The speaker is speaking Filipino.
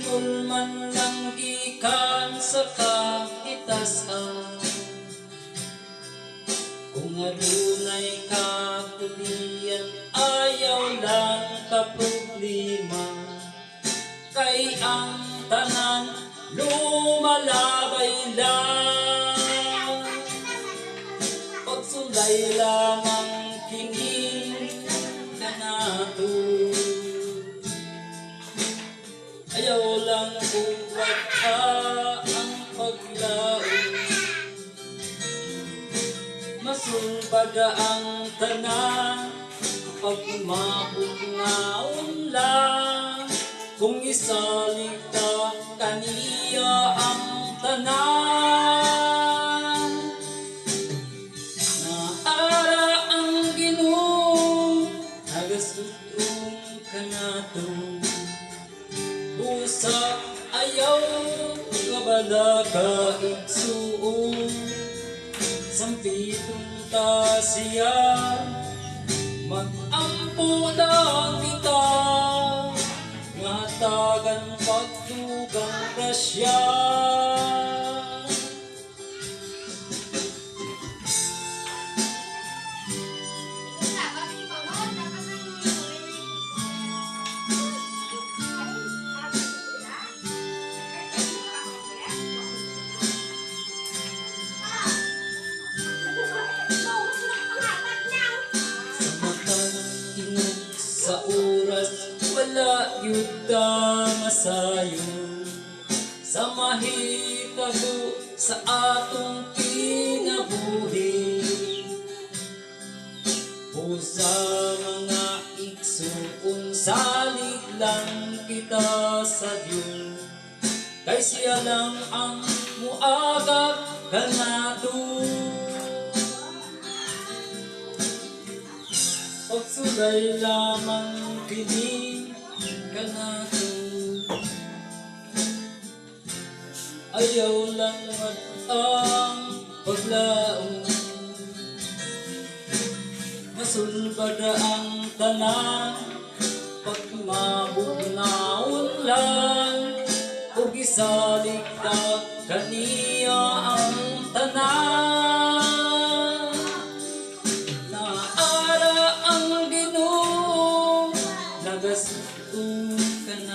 Ingon man lang gikan sa kahitasan, kung adunay kapulian ayaw lang ka problema. Kay ang tanan lumalabay lang, pagsulay lamang kini kanato. Ayaw lang uwag ang paglaon, masulbada ang tanan pag mapugnaon lang. Kung isalig ka kaniya ang tanan, naara ang Ginoo nagasutong kanato. Usa ayaw kabala ka igsuon, sampitong ta siya mag-ampo lang kita, ngatagan pagtugang grasya. Sa oras wala yun ka masayo, sa mahitabo sa atong kinabuhi. O sa mga igsuon salig lang kita sa Dios, kay siya lang ang muagap kanato. Pagsulay lamang kini kanato, ayaw lang ang paglaon, masulbada ang tanan pag mabugnaon lang. Ug isalig ka